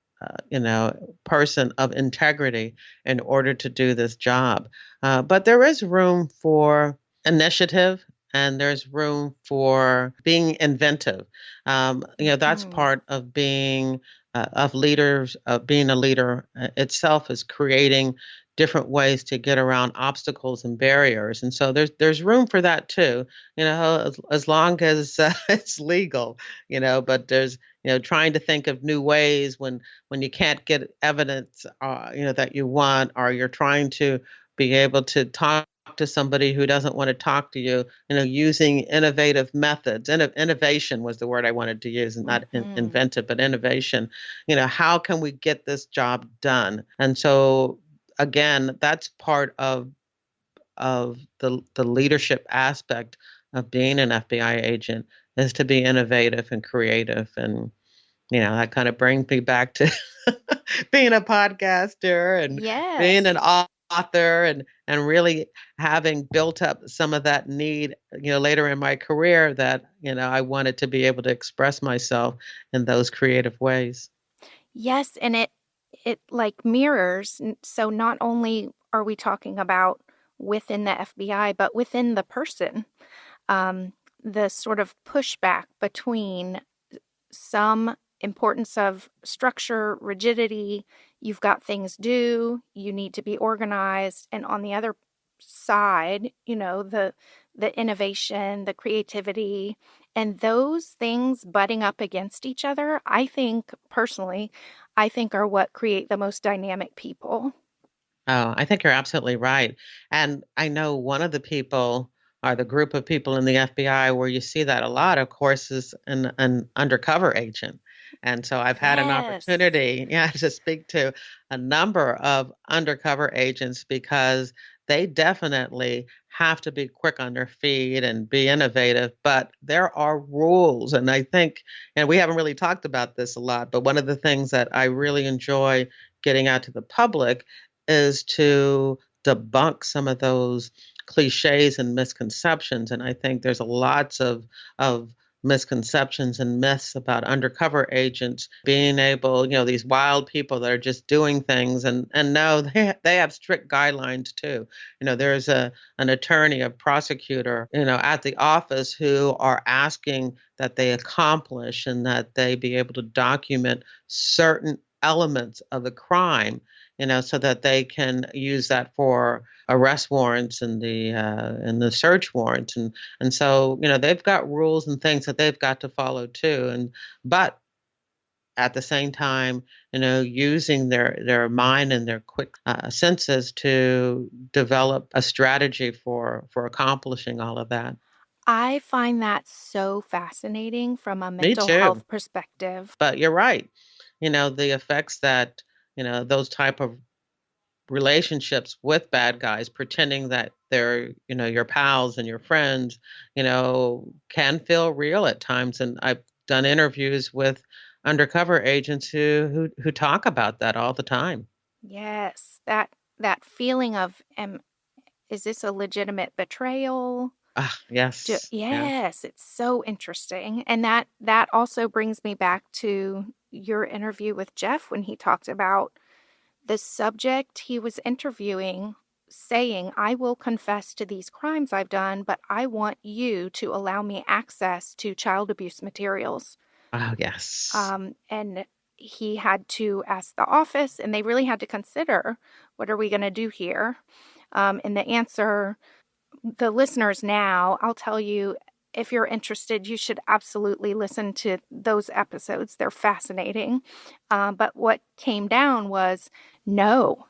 person of integrity in order to do this job. But there is room for initiative and there's room for being inventive. That's
Mhm.
part of being of leaders, of being a leader itself is creating different ways to get around obstacles and barriers. And so there's room for that too, as long as it's legal, but there's, trying to think of new ways when you can't get evidence, that you want, or you're trying to be able to talk to somebody who doesn't want to talk to you, using innovative methods. Innovation was the word I wanted to use, and not inventive, but innovation. How can we get this job done? And so again, that's part of the leadership aspect of being an FBI agent, is to be innovative and creative. And that kind of brings me back to being a podcaster and being an author, and really having built up some of that need, later in my career, that, I wanted to be able to express myself in those creative ways.
Yes, and it like mirrors. So not only are we talking about within the FBI, but within the person, the sort of pushback between some importance of structure, rigidity, you've got things due, you need to be organized, and on the other side, the innovation, the creativity, and those things butting up against each other, I think are what create the most dynamic people.
Oh, I think you're absolutely right. And I know one of the people, or the group of people in the FBI where you see that a lot, of course, is an undercover agent. And so I've had an opportunity, to speak to a number of undercover agents, because they definitely have to be quick on their feet and be innovative, but there are rules. And I think, and we haven't really talked about this a lot, but one of the things that I really enjoy getting out to the public is to debunk some of those cliches and misconceptions. And I think there's lots of misconceptions and myths about undercover agents being able, these wild people that are just doing things. And no, they have strict guidelines too. There's an attorney, a prosecutor, at the office, who are asking that they accomplish and that they be able to document certain elements of the crime, so that they can use that for arrest warrants and the search warrants. And so, they've got rules and things that they've got to follow too. But at the same time, using their mind and their quick senses to develop a strategy for accomplishing all of that.
I find that so fascinating from a mental health perspective.
But you're right. The effects that, those type of relationships with bad guys, pretending that they're, your pals and your friends, can feel real at times. And I've done interviews with undercover agents who talk about that all the time.
Yes, that feeling of, is this a legitimate betrayal?
Yes.
Yes, it's so interesting. And that also brings me back to your interview with Jeff, when he talked about the subject he was interviewing saying, I will confess to these crimes I've done, but I want you to allow me access to child abuse materials.
Oh, yes.
And he had to ask the office, and they really had to consider, what are we going to do here? And the answer, the listeners now, I'll tell you, if you're interested, you should absolutely listen to those episodes. They're fascinating. But what came down was, no,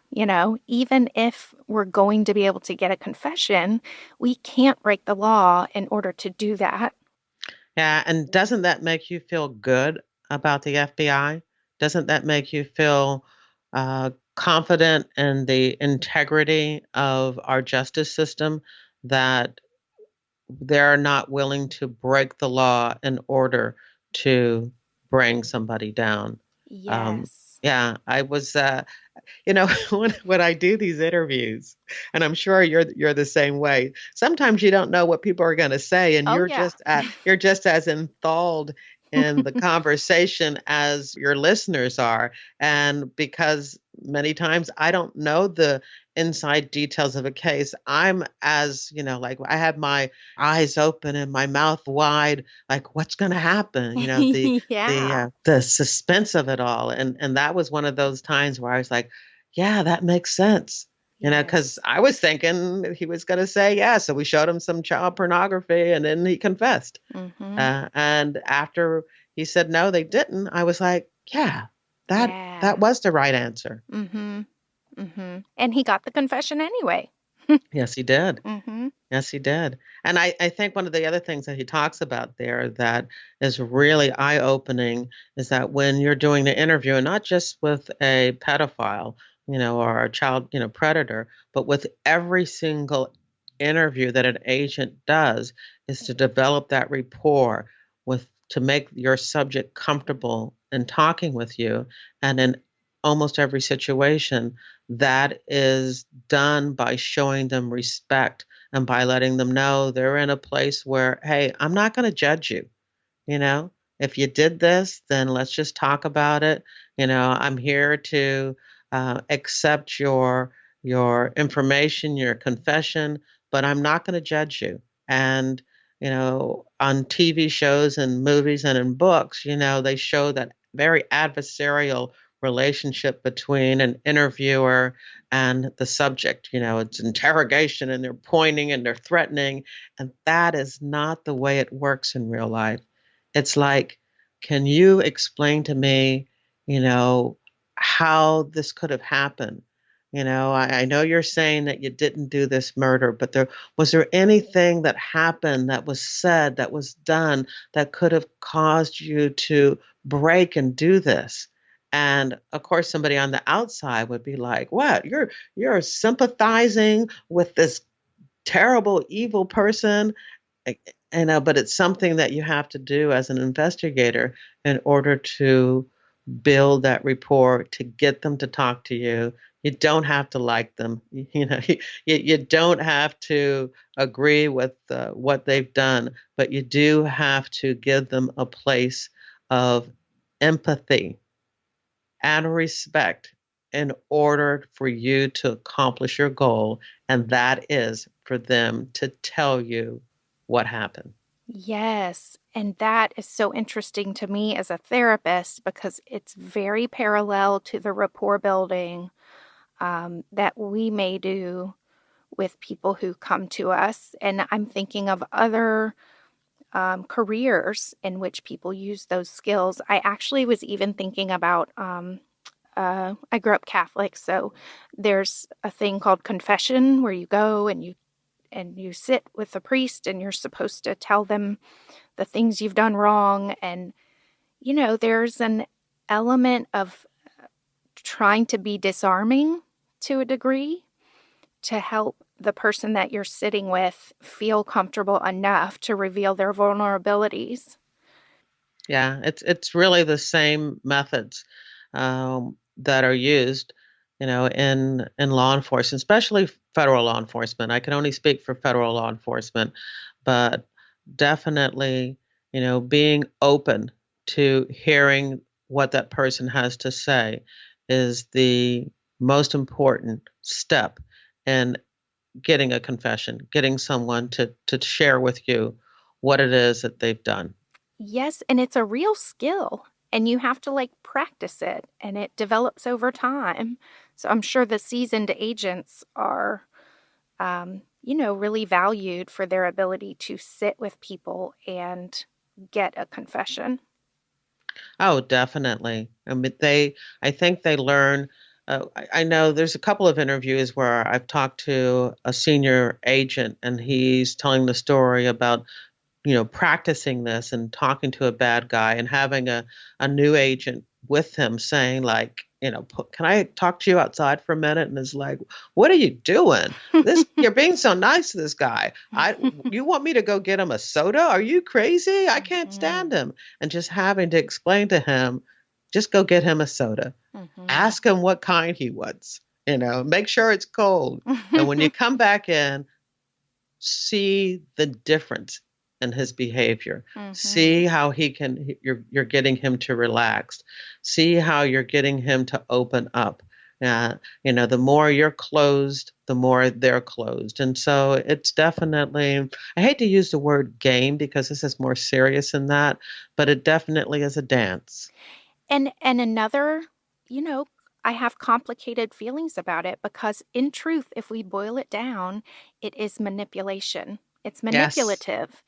even if we're going to be able to get a confession, we can't break the law in order to do that.
Yeah, and doesn't that make you feel good about the FBI? Doesn't that make you feel confident in the integrity of our justice system, that they're not willing to break the law in order to bring somebody down?
Yes.
Yeah, I was, when I do these interviews, and I'm sure you're the same way. Sometimes you don't know what people are going to say, and you're just as enthralled in the conversation as your listeners are. And because many times I don't know the inside details of a case, I'm as, like I have my eyes open and my mouth wide, like what's going to happen, the suspense of it all. And that was one of those times where I was like, yeah, that makes sense. because
Yes.
I was thinking he was going to say yes. So we showed him some child pornography and then he confessed.
Mm-hmm.
And after he said no, they didn't, I was like, yeah, that
Yeah.
that was the right answer.
Mm-hmm. Mm-hmm. And he got the confession anyway.
Yes, he did.
Mm-hmm.
Yes, he did. And I think one of the other things that he talks about there that is really eye-opening is that when you're doing the interview, and not just with a pedophile, or a child, predator, but with every single interview that an agent does, is to develop that rapport to make your subject comfortable in talking with you. And in almost every situation, that is done by showing them respect and by letting them know they're in a place where, hey, I'm not going to judge you. You know, if you did this, then let's just talk about it. I'm here to accept your information, your confession, but I'm not going to judge you. And on TV shows and movies and in books, they show that very adversarial relationship between an interviewer and the subject. It's interrogation and they're pointing and they're threatening. And that is not the way it works in real life. It's like, can you explain to me, how this could have happened? I know you're saying that you didn't do this murder, but was there anything that happened, that was said, that was done, that could have caused you to break and do this? And of course, somebody on the outside would be like, "What? You're sympathizing with this terrible, evil person?" But it's something that you have to do as an investigator in order to build that rapport, to get them to talk to you. You don't have to like them. You don't have to agree with what they've done, but you do have to give them a place of empathy and respect in order for you to accomplish your goal, and that is for them to tell you what happened.
Yes. And that is so interesting to me as a therapist because it's very parallel to the rapport building that we may do with people who come to us. And I'm thinking of other careers in which people use those skills. I actually was even thinking about, I grew up Catholic, so there's a thing called confession where you go and you sit with the priest and you're supposed to tell them the things you've done wrong. And, there's an element of trying to be disarming to a degree to help the person that you're sitting with feel comfortable enough to reveal their vulnerabilities.
Yeah, it's really the same methods that are used, in law enforcement, especially federal law enforcement. I can only speak for federal law enforcement, but definitely, being open to hearing what that person has to say is the most important step in getting a confession, getting someone to share with you what it is that they've done.
Yes, and it's a real skill, and you have to practice it, and it develops over time. So I'm sure the seasoned agents are, really valued for their ability to sit with people and get a confession.
Oh, definitely. I mean, I think they learn. I know there's a couple of interviews where I've talked to a senior agent and he's telling the story about, practicing this and talking to a bad guy and having a new agent with him saying like, can I talk to you outside for a minute? And it's like, what are you doing? You're being so nice to this guy. You want me to go get him a soda? Are you crazy? I can't stand him. And just having to explain to him, just go get him a soda.
Mm-hmm.
Ask him what kind he wants, make sure it's cold. And when you come back in, see the difference in his behavior.
Mm-hmm.
See how you're getting him to relax. See how you're getting him to open up. The more you're closed, the more they're closed. And so it's definitely, I hate to use the word game because this is more serious than that, but it definitely is a dance.
And another, I have complicated feelings about it because, in truth, if we boil it down, it is manipulation. It's
Yes.
manipulative,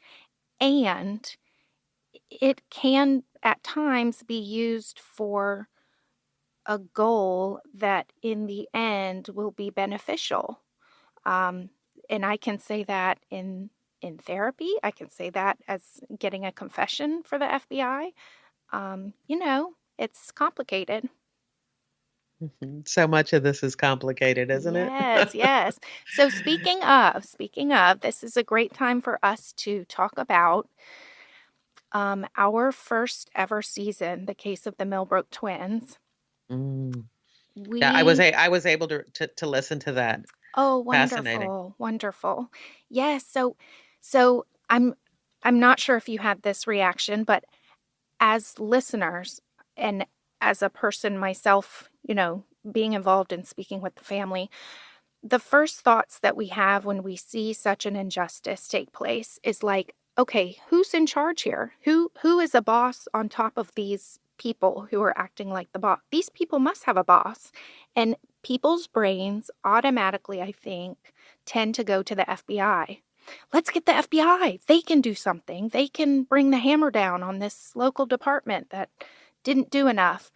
and it can at times be used for a goal that in the end will be beneficial. Um, and I can say that in therapy. I can say that as getting a confession for the FBI. It's complicated.
So much of this is complicated, isn't it?
Yes, yes. So speaking of, this is a great time for us to talk about our first ever season, The Case of the Millbrook Twins.
Mm. Yeah,
We
I was able to listen to that.
Oh,
Fascinating.
wonderful, wonderful. Yes, so I'm not sure if you had this reaction, but as listeners and as a person myself, being involved in speaking with the family, the first thoughts that we have when we see such an injustice take place is like, okay, who's in charge here? Who is a boss on top of these people who are acting like the boss? These people must have a boss. And people's brains automatically, I think, tend to go to the FBI. Let's get the FBI. They can do something. They can bring the hammer down on this local department that didn't do enough.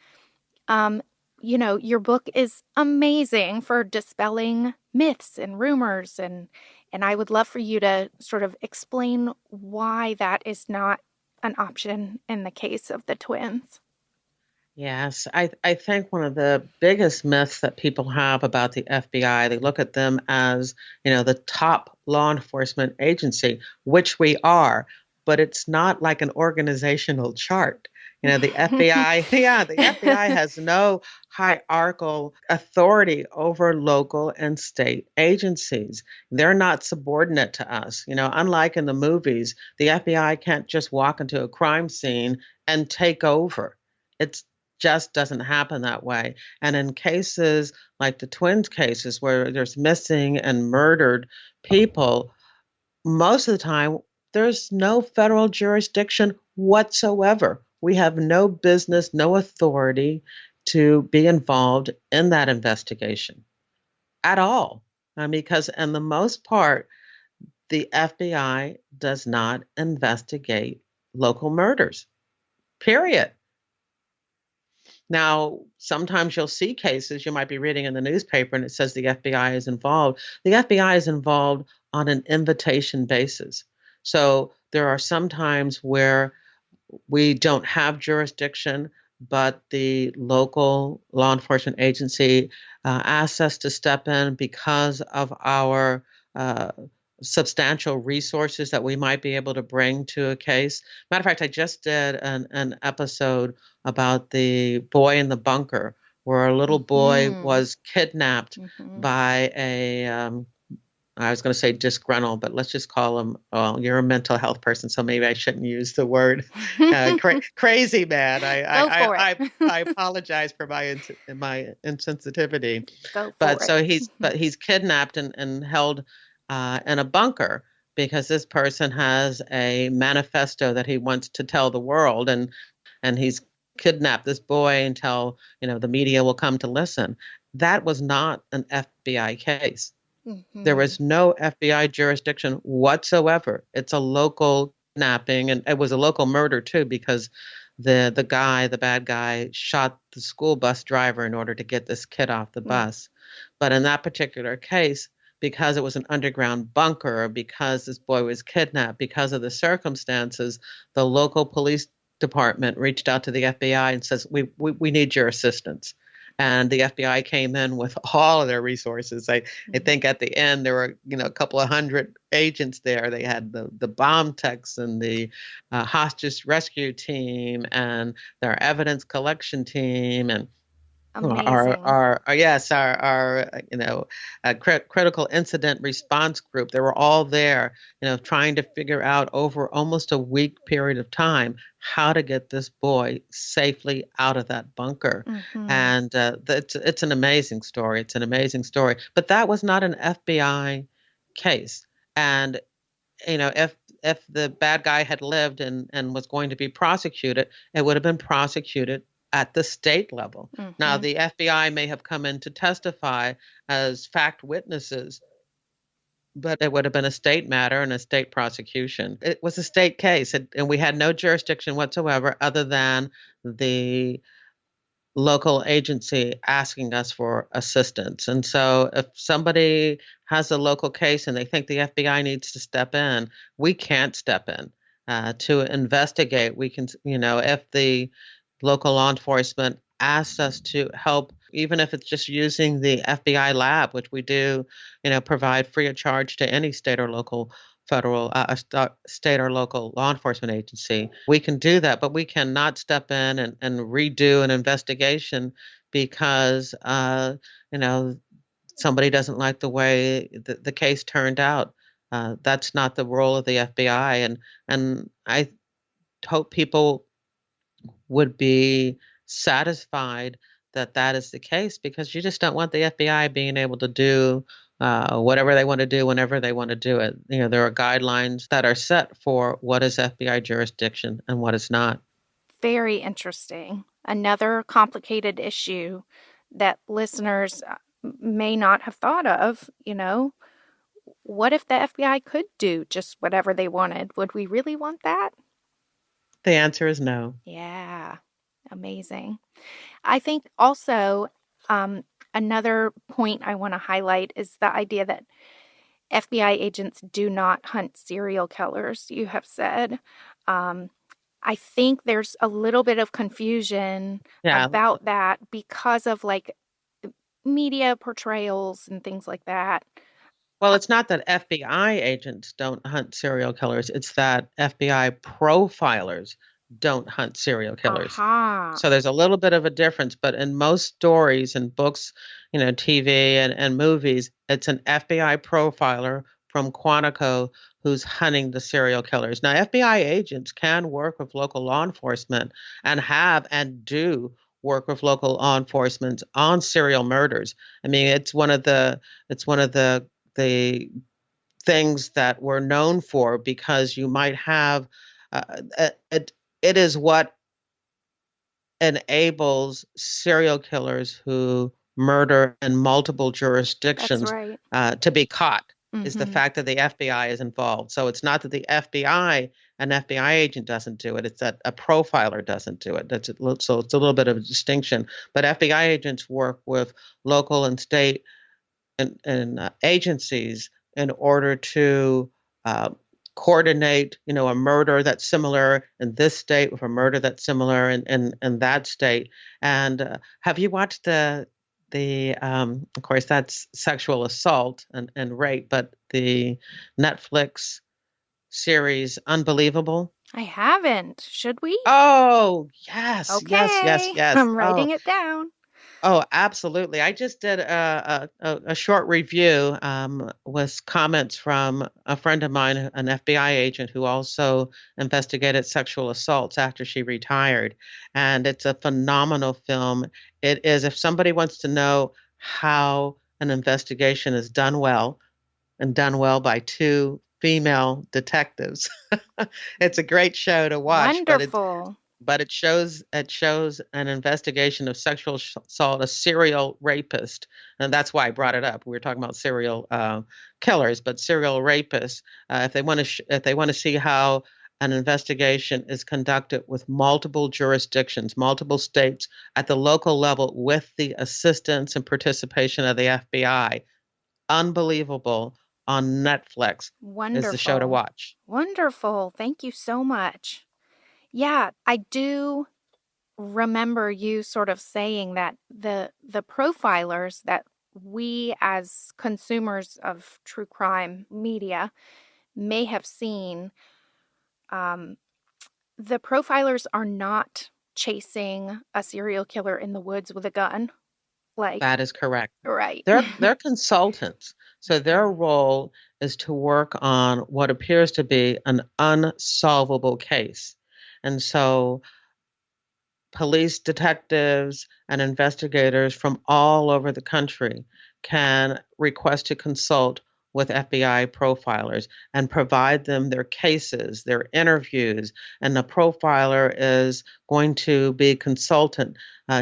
Your book is amazing for dispelling myths and rumors, and I would love for you to sort of explain why that is not an option in the case of the twins.
Yes, I think one of the biggest myths that people have about the FBI, they look at them as, the top law enforcement agency, which we are, but it's not like an organizational chart. The FBI, yeah, the FBI has no hierarchical authority over local and state agencies. They're not subordinate to us. Unlike in the movies, the FBI can't just walk into a crime scene and take over. It's just doesn't happen that way. And in cases like the twins cases where there's missing and murdered people, most of the time there's no federal jurisdiction whatsoever. We have no business, no authority to be involved in that investigation at all. Because, in the most part, the FBI does not investigate local murders, period. Now, sometimes you'll see cases you might be reading in the newspaper and it says the FBI is involved. The FBI is involved on an invitation basis. So there are some times where we don't have jurisdiction, but the local law enforcement agency asks us to step in because of our substantial resources that we might be able to bring to a case. Matter of fact, I just did an episode about the boy in the bunker, where a little boy was kidnapped by I was going to say disgruntled, but let's just call him, well, you're a mental health person, so maybe I shouldn't use the word crazy man. I apologize for my insensitivity. He's kidnapped and held in a bunker because this person has a manifesto that he wants to tell the world, and he's kidnapped this boy until the media will come to listen. That was not an FBI case. There was no FBI jurisdiction whatsoever. It's a local kidnapping, and it was a local murder too, because the bad guy, shot the school bus driver in order to get this kid off the bus. But in that particular case, because it was an underground bunker, or because this boy was kidnapped, because of the circumstances, the local police department reached out to the FBI and says, we need your assistance. And the FBI came in with all of their resources. I think at the end there were a couple of hundred agents there. They had the bomb techs and the hostage rescue team and their evidence collection team and our critical incident response group. They were all there, trying to figure out over almost a week period of time how to get this boy safely out of that bunker. And it's an amazing story. It's an amazing story. But that was not an FBI case. And if the bad guy had lived and was going to be prosecuted, it would have been prosecuted at the state level. Now,
Mm-hmm.
the FBI may have come in to testify as fact witnesses, but it would have been a state matter and a state prosecution. It was a state case, and we had no jurisdiction whatsoever other than the local agency asking us for assistance. And so if somebody has a local case and they think the FBI needs to step in, we can't step in to investigate. We can, if the local law enforcement asks us to help, even if it's just using the FBI lab, which we do, provide free of charge to any state or local federal, state or local law enforcement agency. We can do that, but we cannot step in and redo an investigation because, somebody doesn't like the way the case turned out. That's not the role of the FBI, and I hope people would be satisfied that that is the case, because you just don't want the FBI being able to do whatever they want to do whenever they want to do it. There are guidelines that are set for what is FBI jurisdiction and what is not.
Very interesting. Another complicated issue that listeners may not have thought of. What if the FBI could do just whatever they wanted? Would we really want that?
The answer is no.
Yeah, amazing. I think also another point I want to highlight is the idea that FBI agents do not hunt serial killers, you have said. I think there's a little bit of confusion about that because of media portrayals and things like that.
Well, it's not that FBI agents don't hunt serial killers. It's that FBI profilers don't hunt serial killers. So there's a little bit of a difference, but in most stories and books, TV and movies, it's an FBI profiler from Quantico who's hunting the serial killers. Now, FBI agents can work with local law enforcement and have and do work with local law enforcement on serial murders. I mean, it's one of the things that we're known for, because you might have it is what enables serial killers who murder in multiple jurisdictions to be caught. Is the fact that the FBI is involved. So it's not that the FBI, an FBI agent doesn't do it. It's that a profiler doesn't do it. So it's a little bit of a distinction. But FBI agents work with local and state and agencies in order to coordinate, a murder that's similar in this state with a murder that's similar in that state. And have you watched of course, that's sexual assault and rape, but the Netflix series Unbelievable?
I haven't. Should we?
Oh, yes.
Okay.
Yes.
I'm writing it down.
Oh, absolutely. I just did a short review with comments from a friend of mine, an FBI agent who also investigated sexual assaults after she retired. And it's a phenomenal film. It is, if somebody wants to know how an investigation is done well, and done well by two female detectives, it's a great show to watch.
Wonderful.
But it shows an investigation of sexual assault, a serial rapist, and that's why I brought it up. We were talking about serial killers, but serial rapists. If they want to see how an investigation is conducted with multiple jurisdictions, multiple states at the local level, with the assistance and participation of the FBI, Unbelievable on Netflix is the show to watch.
Wonderful. Thank you so much. Yeah, I do remember you sort of saying that the profilers that we as consumers of true crime media may have seen, the profilers are not chasing a serial killer in the woods with a gun.
That is correct.
Right.
They're consultants. So their role is to work on what appears to be an unsolvable case. And so police detectives and investigators from all over the country can request to consult with FBI profilers and provide them their cases, their interviews, and the profiler is going to be consultant.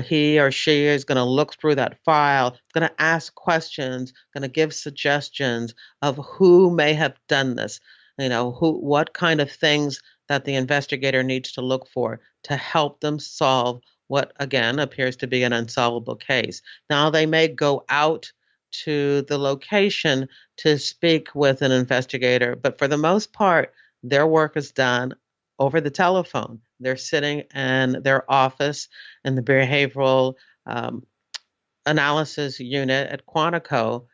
He or she is going to look through that file, going to ask questions, going to give suggestions of who may have done this, what kind of things that the investigator needs to look for to help them solve what, again, appears to be an unsolvable case. Now, they may go out to the location to speak with an investigator, but for the most part, their work is done over the telephone. They're sitting in their office in the behavioral analysis unit at Quantico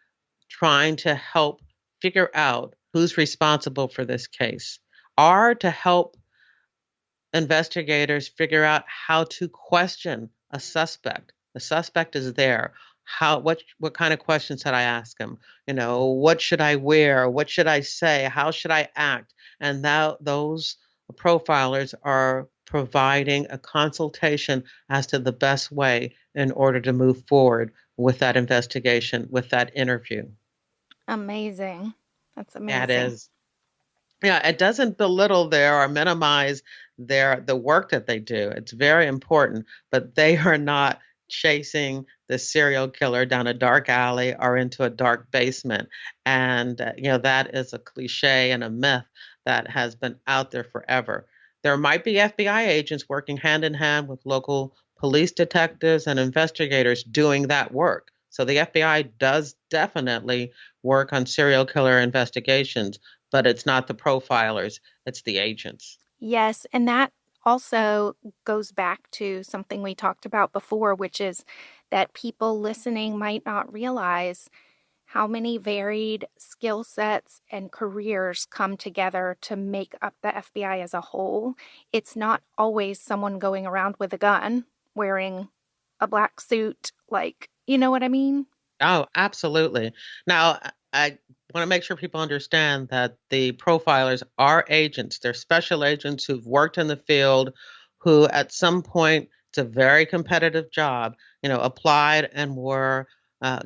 trying to help figure out who's responsible for this case, or to help investigators figure out how to question a suspect. The suspect is there. What kind of questions should I ask him? What should I wear? What should I say? How should I act? And those profilers are providing a consultation as to the best way in order to move forward with that investigation, with that interview.
Amazing. That's amazing.
That is. Yeah, it doesn't belittle or minimize the work that they do. It's very important, but they are not chasing the serial killer down a dark alley or into a dark basement. And that is a cliche and a myth that has been out there forever. There might be FBI agents working hand in hand with local police detectives and investigators doing that work. So the FBI does definitely work on serial killer investigations, but it's not the profilers, it's the agents.
Yes, and that also goes back to something we talked about before, which is that people listening might not realize how many varied skill sets and careers come together to make up the FBI as a whole. It's not always someone going around with a gun, wearing a black suit, you know what I mean?
Oh, absolutely. Now, I want to make sure people understand that the profilers are agents. They're special agents who've worked in the field, who at some point, it's a very competitive job, applied and were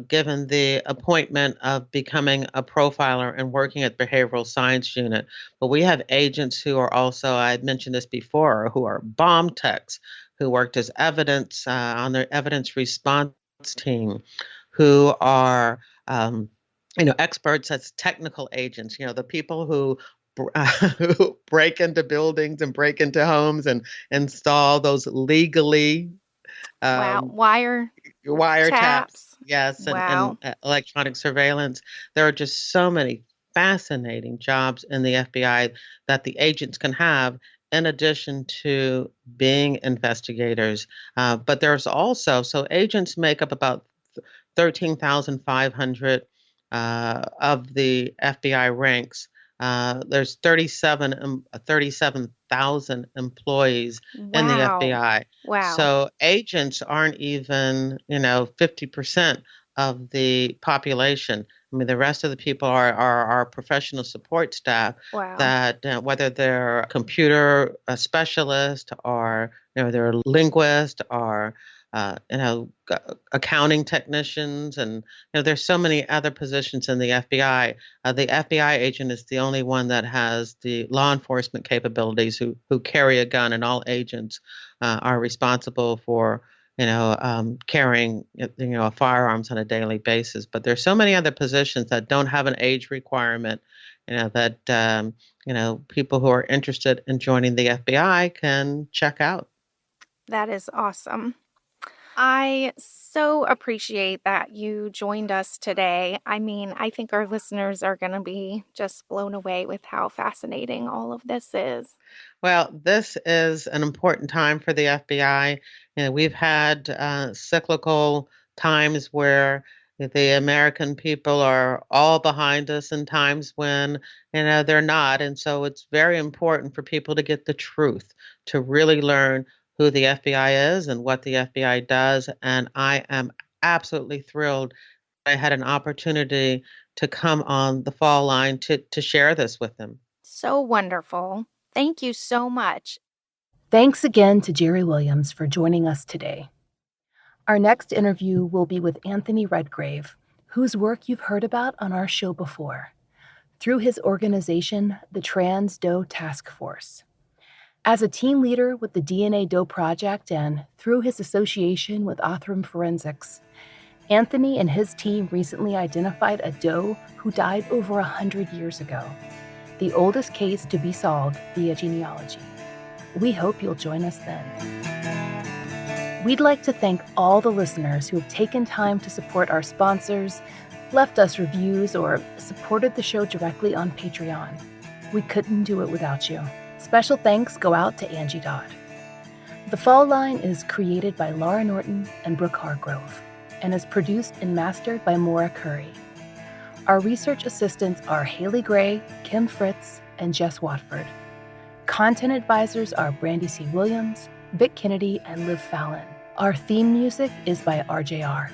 given the appointment of becoming a profiler and working at behavioral science unit. But we have agents who are also, I had mentioned this before, who are bomb techs, who worked as evidence on their evidence response team, who are experts as technical agents, the people who break into buildings and break into homes and install those legally wiretaps. Yes,
wow.
and electronic surveillance. There are just so many fascinating jobs in the FBI that the agents can have in addition to being investigators. But there's also, so agents make up about 13,500 of the FBI ranks. There's 37,000 employees in the FBI.
Wow.
So agents aren't even, 50% of the population. I mean, the rest of the people are our professional support staff.
Wow.
That whether they're a computer specialist or they're a linguist or accounting technicians, and there's so many other positions in the FBI. The FBI agent is the only one that has the law enforcement capabilities who carry a gun, and all agents are responsible for carrying firearms on a daily basis. But there's so many other positions that don't have an age requirement. That people who are interested in joining the FBI can check out.
That is awesome. I so appreciate that you joined us today. I mean, I think our listeners are going to be just blown away with how fascinating all of this is.
Well, this is an important time for the FBI. We've had cyclical times where the American people are all behind us, and times when they're not. And so it's very important for people to get the truth, to really learn who the FBI is and what the FBI does. And I am absolutely thrilled I had an opportunity to come on the Fall Line to share this with them.
So wonderful. Thank you so much.
Thanks again to Jerri Williams for joining us today. Our next interview will be with Anthony Redgrave, whose work you've heard about on our show before. through his organization, the Trans Doe Task Force. As a team leader with the DNA Doe Project and through his association with Othram Forensics, Anthony and his team recently identified a doe who died over 100 years ago, the oldest case to be solved via genealogy. We hope you'll join us then. We'd like to thank all the listeners who have taken time to support our sponsors, left us reviews, or supported the show directly on Patreon. We couldn't do it without you. Special thanks go out to Angie Dodd. The Fall Line is created by Laura Norton and Brooke Hargrove and is produced and mastered by Maura Curry. Our research assistants are Haley Gray, Kim Fritz, and Jess Watford. Content advisors are Brandy C. Williams, Vic Kennedy, and Liv Fallon. Our theme music is by RJR.